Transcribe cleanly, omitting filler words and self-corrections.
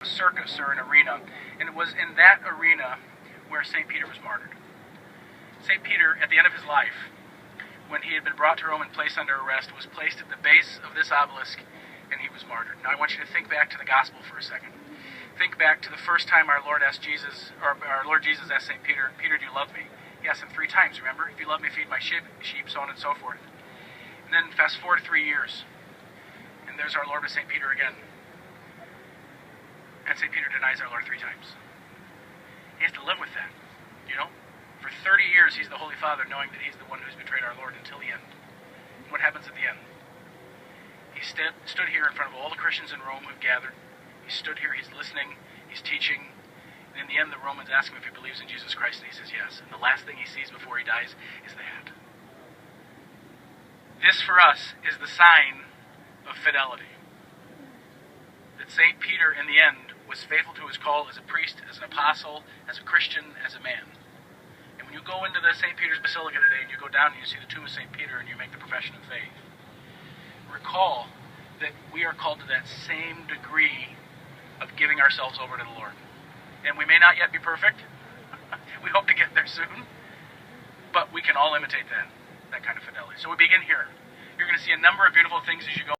circus or an arena, and it was in that arena where St. Peter was martyred. St. Peter, at the end of his life, when he had been brought to Rome and placed under arrest, was placed at the base of this obelisk, and he was martyred. Now I want you to think back to the gospel for a second. Think back to the first time our Lord Jesus asked St. Peter, "Peter, do you love me?" He asked him 3 times, remember? "If you love me, feed my sheep," so on and so forth. And then fast forward 3 years, and there's our Lord with St. Peter again. And St. Peter denies our Lord 3 times. He has to live with that, you know? For 30 years, he's the Holy Father, knowing that he's the one who's betrayed our Lord until the end. And what happens at the end? He stood here in front of all the Christians in Rome who've gathered. He stood here, he's listening, he's teaching. And in the end, the Romans ask him if he believes in Jesus Christ, and he says yes. And the last thing he sees before he dies is the hat. This, for us, is the sign of fidelity. That St. Peter, in the end, was faithful to his call as a priest, as an apostle, as a Christian, as a man. And when you go into the St. Peter's Basilica today, and you go down and you see the tomb of St. Peter, and you make the profession of faith, recall that we are called to that same degree of giving ourselves over to the Lord. And we may not yet be perfect. We hope to get there soon. But we can all imitate that kind of fidelity. So we begin here. You're going to see a number of beautiful things as you go.